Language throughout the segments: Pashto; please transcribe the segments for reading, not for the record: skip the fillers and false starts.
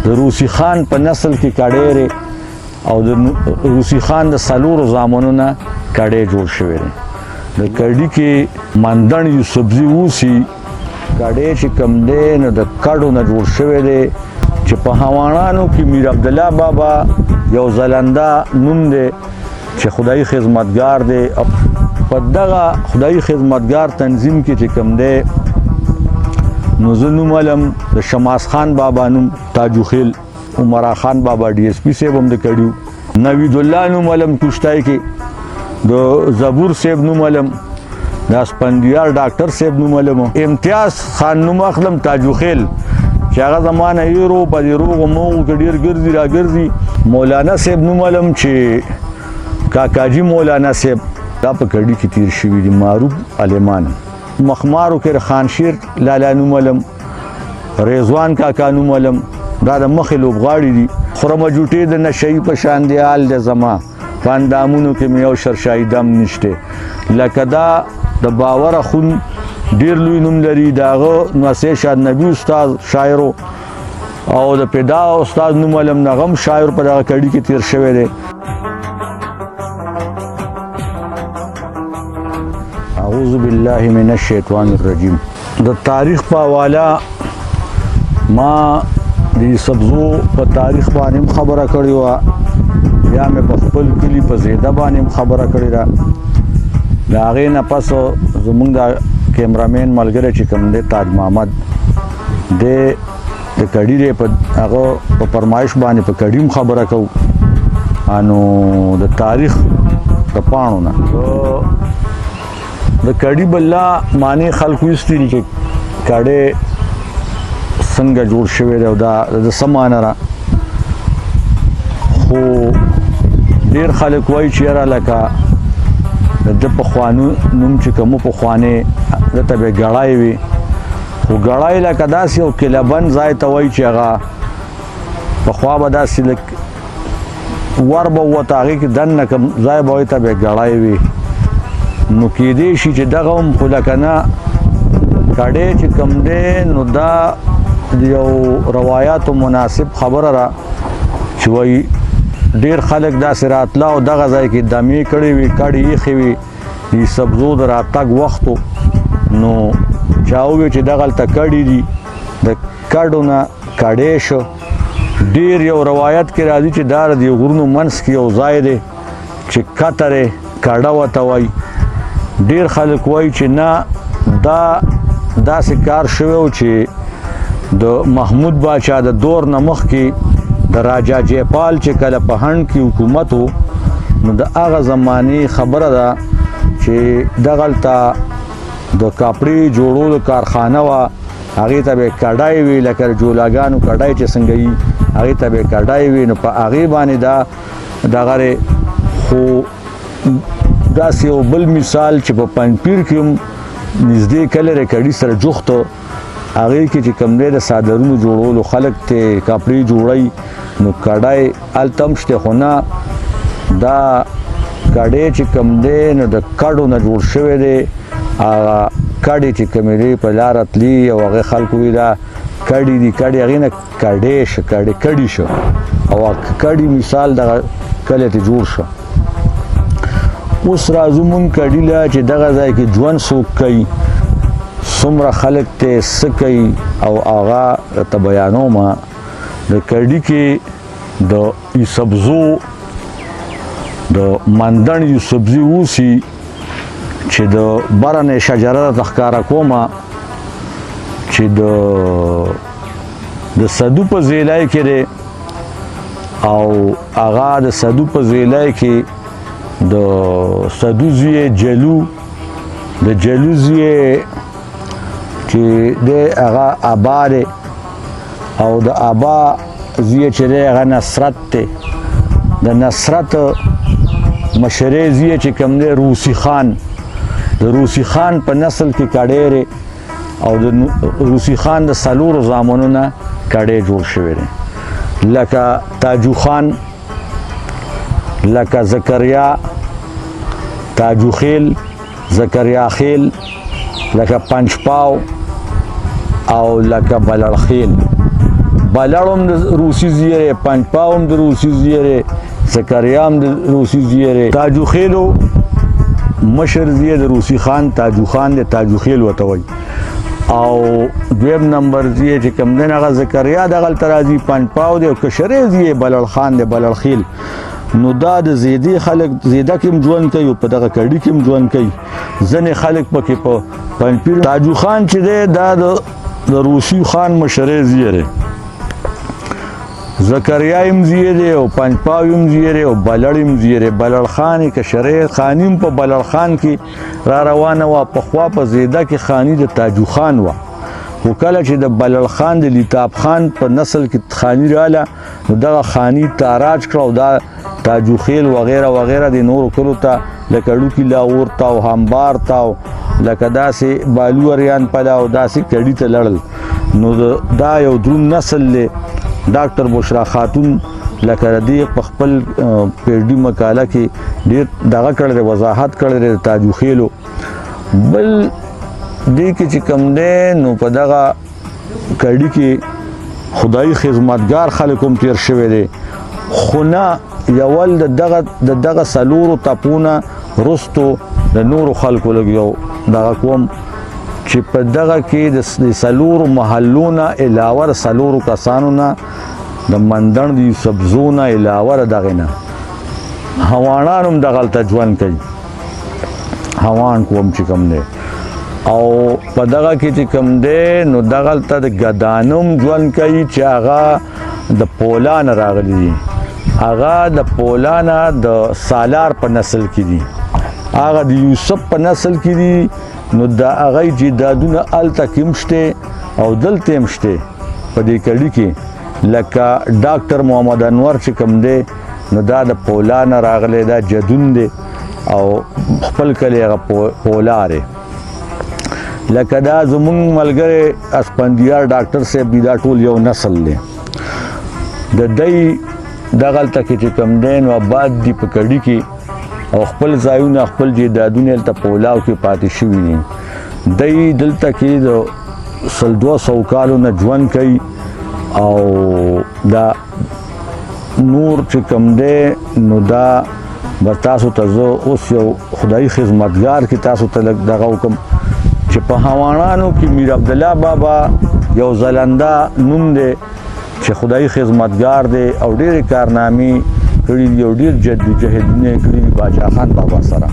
د روسی خان په نسل کې کډېرې او د روسی خان د څلورو زامنو نه کډې جوړ شوی دی. د کډې کې مندڼ یوسفزي اوسي کډې چې کوم دی نو د کډو نه جوړ شوی دی چې په هوانانو کې میر عبدالله بابا یو ځلنده نوم دی چې خدایي خدمتګار دی. په دغه خدایي خدمتګار تنظیم کې چې کوم دی نو زه نوم علم د شماس خان بابا نوم تاجو خیل، عمرا خان بابا ډي اس پي صاحب هم د کډیو، نوید الله نوم علم کوشتای کې، د زبور صاحب نوم علم، د اسپندیار ډاکټر صاحب نوم علم، امتیاز خان نوم اخلم تاجو خیل چې هغه زمانه یورو په دې روغ موغو کې ډېر ګرځي راګرځي. مولانا صاحب نوم علم چې کاکاجي مولانا صاحب دا په کډي کې تیر شوي دي، معروف عالمان. مخمارو کې خانشیر لالا نوم علم، رضوان کاکا نوم علم، دا د مخې لوبغاړي دي. خرمه جوټې د نشهیي په شان دی حال د زما په اندامونو کې مې یو شرشایي دم نشته. لکه دا د باور خون ډېر لوی نوم لري، د هغه نوسې شاد نبي استاد شاعرو او د پیدا استاد نوم علم نغم شاعر په دغه کډي کې تیر شوی دی. اعوذ بالله من الشیطان الرجیم. د تاریخ په حواله ما د سبزو په تاریخ باندې خبره کړې وه، بیا مې په خپل کلي په زیده باندې خبره کړې ده. د هغې نه پس زموږ د کیمرامین ملګری چې کوم دی تاج محمد دی د کډي دی په هغه په فرمایش باندې په کډي هم خبره کوو. نو د تاریخ د پاڼو نه د کډي بله معنی خلکو ایستي دي چې کډی څنګه جوړ شوی دی او دا د څه معنی را، خو ډېر خلک وایي چې یاره لکه د پخوانو نوم چې کوم پخوانې دته به ګړی وي، خو ګړی لکه داسې یو کلهبند ځای ته وایي چې هغه پخوا به داسې لږ ور به ووته هغې کې دننه کوم ځای به وایي ته به ګړی وي. نو کېدی شي چې دغه هم خو لکه نه کډی چې کوم دی نو دا د یو روایاتو مناسب خبره ده چې وایي ډېر خلک داسې راتله او دغه ځای کې دمې کړې وي، کډې ایښې وي د سبزو د راتګ وختو. نو چا وویل چې دغلته کډې دي، د کډو نه کډی شو. ډېر یو روایت کې راځي چې دا د غرونو منځ کې یو ځای دی چې کتر یې کډه ورته وایي. ډېر خلک وایي چې نه دا داسې کار شوی و چې د محمود باچا د دور نه مخکې د راجا جیپال چې کله په هند کې حکومت و نو د هغه زمانې خبره ده چې دغلته د کاپړې جوړولو کارخانه وه، هغې ته به یې کډی وي لکه د جولاګانو کډی چې څنګه وي هغې ته به یې کډی وي. نو په هغې باندې دا دغه خو داسې یو بل مثال چې په پنجپیر کې هم نږدې کلرې کډي سره جوخت هغې کې چې کوم دی د څادرونو جوړولو خلک ته کاپړې جوړوي نو کډی هلته هم شته، خو نه دا کډی چې کوم دی نو د کډو نه جوړ شوی دی. هغه کډې چې کومې دی په لاره تلي او هغې خلکو وایي دا کډې دي، کډې هغې نه کډی شه کډې شو او کډې مثال دغه کلی ته جوړ شو. اوس راځو مونږ کډي له چې دغه ځای کې ژوند څوک کوي، څومره خلک ته څه کوي او هغه ته بیانوم. د کډي کې د سبزو د مندڼ یوسفزي اوسي چې د برنې شجره ته ښکاره کومه چې د سدو په ضلع کې دی او هغه د سدو په ضلع کې د سدو زوی جلو د جلو زوی چې دی هغه ابا دی او د ابا زوی چې دی هغه نصرت دی. د نصرت مشرې زوی چې کوم دی روسی خان، د روسی خان په نسل کې کډی او د روسی خان د څلورو زامنو نه کډی جوړ شوی دی، لکه تاجو خان، لکه زکریا تاجو خیل، زکریا خیل، لکه پنجپاو او لکه بلړ خیل. بالړم د روسي زیره، پنجپاوم د روسي زیره، زکریام د روسي زیره، تاجو خیلو مشر زیه د روسي خان تاجو خان د تاجو خیل وته وای. او دویم نمبر زیه چې کوم دی هغه زکریا دغه ترازی پنجپاو دی او کشری زیه بلړ خان دی بلړ خیل. نو دا د زیدی خلک زیده کې ژوند کوي په دغه کډی کې ژوند کوي. ځنې خلک پکې په پنځپیر تاجو خان چې دی دا د روسي خان مشری زیه دی. زکریا یم زیه دی او پنجپاو یم زیه دی او بلړ یم زیه دی. بلړ خان کشری خانیم په بلړ خان کې را روانه وه. پخوا په زیده کې خانی د تاجو خان وه، خو کله چې د بلړ خان د لیتاب خان په نسل کې خانی رااله نو دغه خانی تاراج کړه او دا تاجو خیل وغیره وغیره د نورو کلو ته لکه ډوکي لاور ته او همبار ته او لکه داسې بالو اریان پله او داسې کډي ته لړل. نو دا یو دروند نسل دی. ډاکټر بشرا خاتون لکه ردی په خپل پیډي مقاله کې ډېر دغه کړی دی، وضاحت کړی دی د تاجو خیلو. بل دې کې چې کوم دی نو په دغه کډي کې خدایي خدمتګار خلک هم تیر شوی دی، خو نه یول د دغه څلورو تپونه رستو د نورو خلکو لږ یو دغه کوم چې په دغه کې د څلورو محلونه علاوه د څلورو کسانو نه د مندڼ د یوسفزو نه علاوه د دغې نه هوانان هم دغلته ژوند کوي. هوان کوم چې کوم دی او په دغه کې چې کوم دی نو دغلته د ګدانم ژوند کوي چې هغه د پولانه راغلي دي. هغه د پولانه د سالار په نسل کې دي، هغه د یوسف په نسل کې دي. نو دا هغه جدادونه الته کې مشته او دلته مشته په دې کړي کې لکه ډاکټر محمد انور چې کوم دی نو دا د پولانه راغلی، دا جدون دی او خپل کلی هغه پولار لکه دا زمونږ ملګری اسپندیار ډاکټر صاحب دی، دا ټول یو نسل دی. د دی دغلته کې چې کوم دی نو آباد دي په کړي کې او خپل ځایونه خپل جیدادونه هلته په ولاو کې پاتې شوي دي. دی دلته کې د 100-200 کالو نه ژوند کوي او دا نور چې کوم دی نو دا به تاسو ته زه اوس یو خدایي خدمتګار کې تاسو ته لږ دغه وکړم چې په هوانانو کې میر عبدالله بابا یو ځلنده نوم دی چې خدایي خدمتګار دی او ډېرې کارنامې کړي دي او ډېر جدوجهدونه کړي دي باچا خان بابا سره.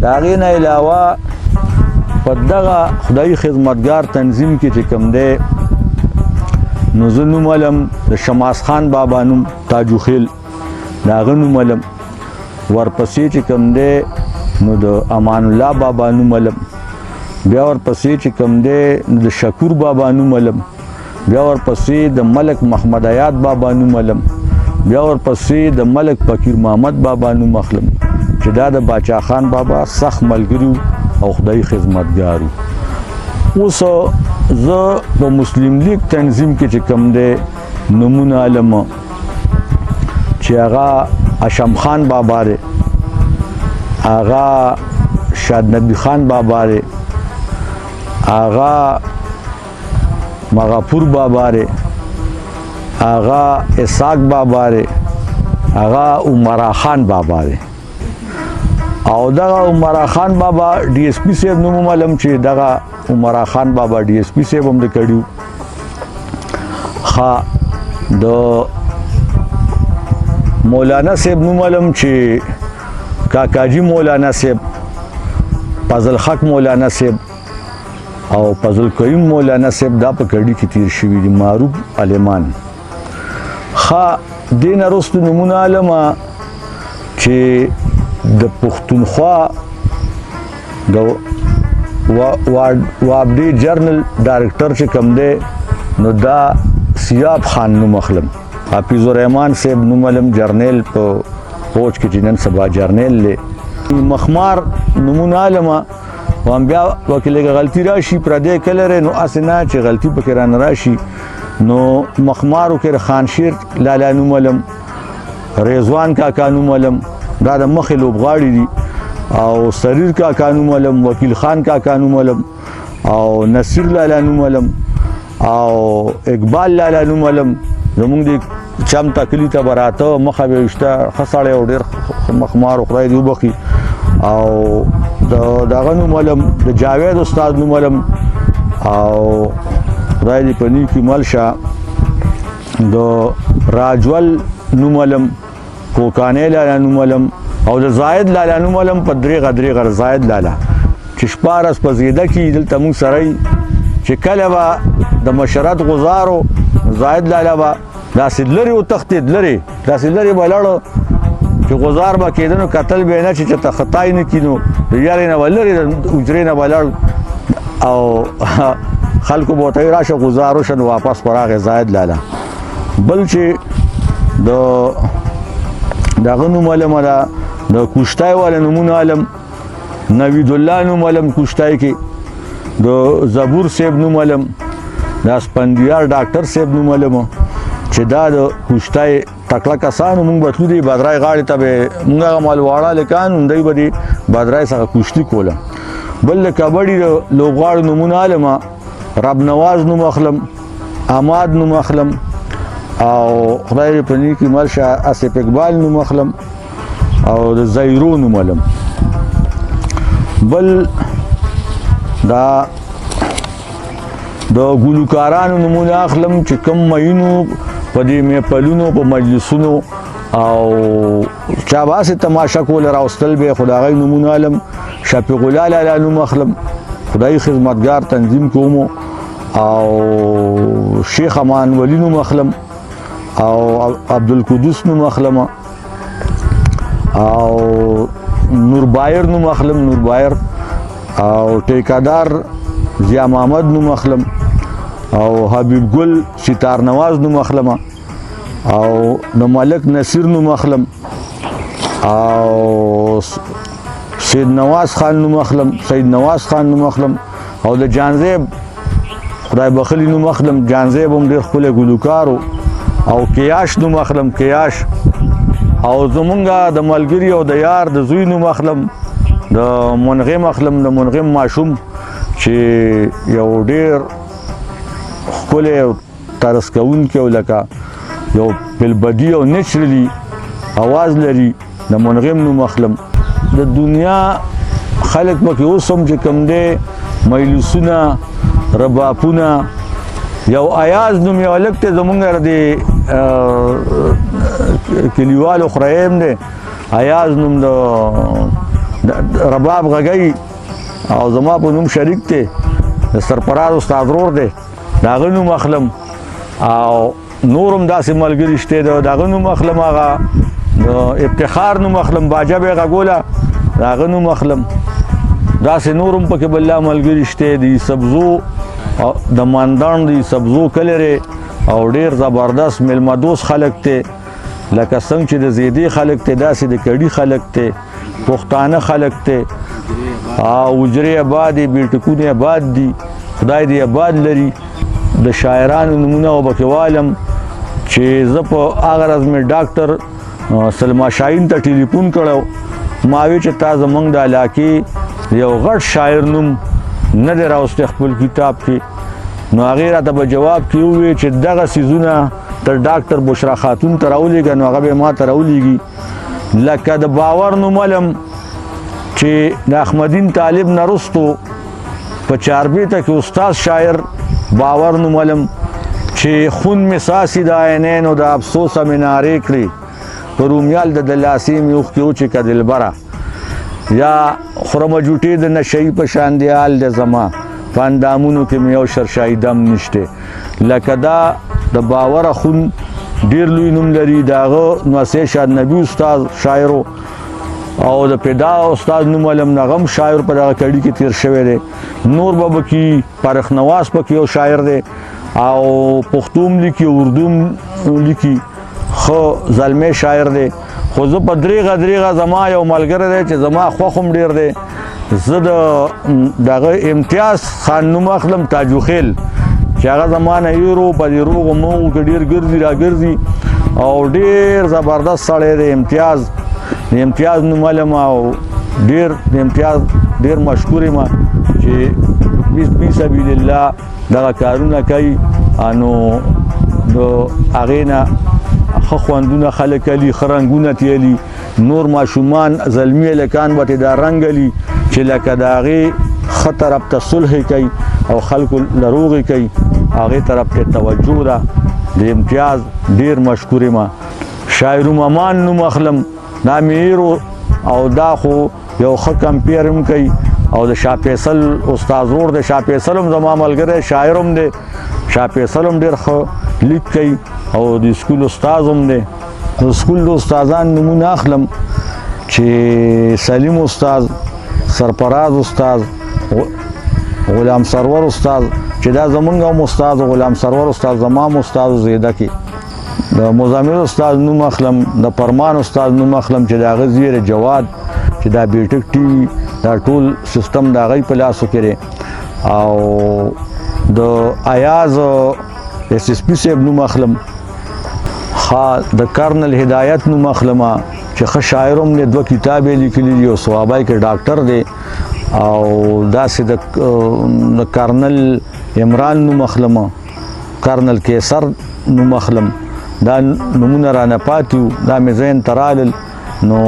د هغې نه علاوه په دغه خدایي خدمتګار تنظیم کې چې کوم دی نو زه نوم علم د شماس خان بابا نوم تاجو خیل د هغه نوم علم، ورپسې چې کوم دی نو د امان الله بابا نوم علم، بیا ورپسې چې کوم دی نو د شکور بابا نوم علم، بیا ورپسې د ملک محمد حیات بابا نوم علم، بیا ورپسې د ملک فقیر محمد بابا نوم اخلم چې دا د باچا خان بابا سخت ملګری او خدایي خدمتګار. اوس زه په مسلم لیگ تنظیم کې چې کوم دی نومونه علم چې هغه اشم خان بابا دی، هغه شاد نبی خان بابا دی، هغه مغفور بابا دی، هغه اسحاق بابا دی، هغه عمرا خان بابا دی. او دغه عمرا خان بابا ډي اس پي صاحب نوم معلوم چې دغه عمرا خان بابا ډي اس پي صاحب هم د کړیو. ها د مولانا صاحب نوم معلوم چې کاکاجي مولانا صاحب، فضل حق مولانا صاحب او فضل کریم مولانا صاحب دا په کړي کې تیر شوي دي، معروف عالمان. ها دین وروسته نمونه علما چې د پښتونخوا د وابډي جرنل ډایرکټر چې کوم دی نو دا سیاب خان نوم اخلم، حافظ الرحمن صاحب نوم علم جرنیل په فوج کې چې نن سبا جرنیل دی. مخمار نمونه علما وام بیا وکیلګه غلطی راشي پردې کلره نو اسنه چې غلطی پکې ران راشي نو مخمارو کې خان شیر لالا نوم علم، رضوان کاکا نوم علم دا د مخې لوبغاړي دي، او سریر کاکا نوم علم، وکیل خان کاکا نوم علم، او نصیر لالا نوم علم، او اقبال لالا نوم علم، زمونږ د چم تکلی ته براته مخه به وشته خسړې او ډېر مخمار خدای دی وبخي او دغه نوم علم د جاوید استاد نوم علم او خدای دی په نیکی ملشه د راجول نوم علم کوکانې لاله نوم علم او د زاید لاله نوم علم په درېغه زاید لاله چې شپارس په زیده کې دلته موږ سره چې کله به د مشرت غزارو زاید لاله به داسې لرې وتښتېد داسې لرې به لاړو چې غزار به کېده نو کتل به یې نه چې چېرته خطای نه کړي نو د یارې نه به لرې د حجرې نه به لاړ او خلکو به ورته وایي راشه غزار وشه نو واپس به راغی زاید لاله بل چې دغه نوم علم ده د کوشتای والا نومونه علم نوید الله نوم علم کوشتای کې د زبور صاحب نوم علم د اسپندیار ډاکټر صاحب نوم علم چې دا د کوشتای تکړه کسانو مونږ به تلو دی بدرای غاړې ته به مونږ هغه مالواړه هلکان دوی به د بدرای څخه کوشتي کوله بل د کبډي د لوبغاړو نومونه علمه رب نواز نوم اخلم احمد نوم اخلم او خدای په نیکي مرشه اسف اقبال نوم اخلم او د زیرو نوم علم بل دا د ګلوکارانو نومونه اخلم چې کوم مینو په دې میپلونو په مجلسونو او چا باسې تماشا کوله راوستل به خدای نومونه علم شفیق الله لاله نوم اخلم خدای خدمتګار تنظیم کومو او شیخ امان ولی نوم اخلم او عبدالقدوس نوم اخلم او نور بایر نوم اخلم نور بایر او ټیکادار ضیا محمد نوم اخلم او حبیب ګل ستار نواز نوم اخلم او د ملک نصیر نوم اخلم او سید نواز خان نوم اخلم او د جانزیب خدای بخلی نوم اخلم جانزیب هم ډېر ښکلی ګلوکارو او کیاش نوم اخلم کیاش او زمونږه د ملګري او د یار د زوی نوم اخلم د منغم اخلم د منغم ماشوم چې یو ډېر ښکلی او طرز کوونکی او لکه یو بلبدي او نیچرلي اواز لري د منغم نوم اخلم د دنیا خلک پکې اوس هم چې کوم دی مجلسونه ربابونه یو ایاز نوم یو هلک دی زمونږ د کلیوالو خرایم دی ایاز نوم د رباب غږی او زما په نوم شریک دی د سرفراز استاد رور دی د هغه نوم اخلم او نور هم داسې ملګري شته د هغه نوم اخلم هغه د افتخار نوم اخلم باجه به یې غږوله د هغه نوم اخلم داسې نور هم پکې بله ملګري شته د سبزو د ماندان د سبزو کلرې او ډېر زبردست میلمه دوست خلک دی لکه څنګه چې د زیدې خلک دی داسې د کډي خلک دی پښتانه خلک دی او وجرې آباد دي بیلټکونه آباد دي خدای دې آباد لري د شاعرانو نومونه وبکې والم چې زه په هغه ورځ مې ډاکټر سلما شاهین ته ټلیفون کړی ما وی چې تا زمونږ د علاقې یو غټ شاعر نوم نه دی راوستی خپل کتاب کې نو هغې راته به جواب کې وویل چې دغه څیزونه تر ډاکټر بشرا خاتون ته راولېږه نو هغه به ما ته راولېږي لکه د باور نوم علم چې د احمدین طالب نه وروستو په چاربیته کې استاد شاعر باور نوم علم چې خون مې ساسي د عینینو د افسوسه مې نارې کړې په رومیال د دلاسې مې اوښکې وچې که دلبره یا خورمه جوټې د نشهیي په شان دی حال د زما په اندامونو کې مې یو شرشایي دم نشته لکه دا د باوره خون ډېر لوی نوم لري د هغه نوسې شاد نبي استاد شاعرو او د پیدا استاد نوم علم نغم شاعر په دغه کړي کې تیر شوی دی نور بابا کی پرخ نواز پکې یو شاعر دی او پښتوم لیکي اردوم لیکي خو زلمی شاعر دی خو زه په درېغه زما یو ملګری دی چې زما خوښ هم ډېر دی زه دغه امتیاز خان نوم اخلم تاجوخیل چې هغه زما نه هیرو په دې روغو موغو کې ډېر ګرځي راګرځي او ډېر زبردست سړی دی امتیاز نوم علم او امتیاز ډېر مشکور یم چې فی سبیل الله دغه کارونه کوي نو د هغې نه ښه خوندونه خلک الي ښه رنګونه تیلي نور ماشومان زلمي هلکان به ترې دا رنګ الي چې لکه د هغې ښه طرف ته صلح کوي او خلکو له روغې کوي هغې طرف ته توجه ده د امتیاز ډېر مشکور یم شاعر ممان نوم اخلم دا مې او دا خو یو ښه کمپیر هم کوي او د شاه فیصل استاد ورور د شاه فیصل هم زما ملګری شاعر هم دی شاه فیصل هم ډېر ښه لیک کوي او د سکول استاد هم دی د سکول د استادان نومونه اخلم چې سلیم استاد سرفراز استاد غلام سرور استاد چې دا زمونږ هم استاد غلام سرور استاد زما هم استاد زیده کې د مزمل استاد نوم اخلم د فرمان استاد نوم اخلم چې د هغه زیره جواد چې دا بیټک ټي وي دا ټول سیستم د هغې په لاسو کې دی او د ایاز ایس ایس پي صاحب نوم اخلم د کرنل هدایت نوم اخلم چې ښه شاعر هم دی 2 کتاب یې لیکلي دي او صوابی کې ډاکټر دی او داسې د کرنل عمران نوم اخلم کرنل کیسر نوم اخلم دا نومونه رانه پاتې وو دا مې ذهن ته رالل نو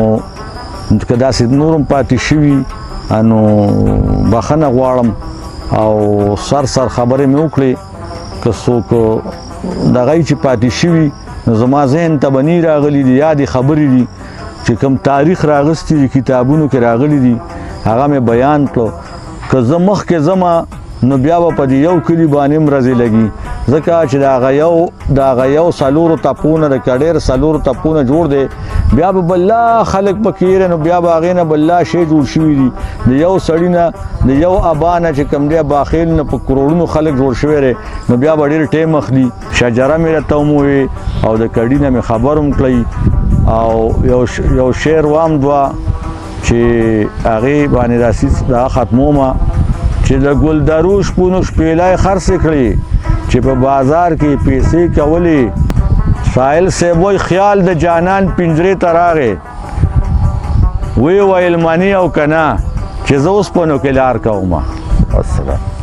که داسې نور هم پاتې شوي نو بخښنه غواړم او سر خبرې مې وکړې که څوک دغه چې پاتې شوي نو زما ذهن ته به نی راغلي دي یادې خبرې دي چې کوم تاریخ راغستی دي کتابونو کې راغلي دي هغه مې بیان کړو که زه مخکې ځمه نو بیا به په دې یو کلي باندې هم ورځې لګي ځکه چې د هغه یو څلورو ټپونه د کډېر څلورو ټپونه جوړ دی بیا به بله خلک پکې یېره نو بیا به هغې نه بله شی جوړ شوي دي د یو سړي نه د یو ابا نه چې کوم دی باخیل نه په کروړونو خلک جوړ شوی دی نو بیا به ډېر ټیم اخلي شجره مې راته هم ووې او د کډي نه مې خبر هم کړی او یو شعر وام دوه چې هغې باندې داسې دغه ختمومه چې د ګلدرو شپونو شپېلی خرڅې کړې چې په بازار کې پیسې کولې ساحل صاحب وایي خیال د جانان پنجرې ته راغې ویل منی او که نه چې زه اوسپنو کې لار کوم السلام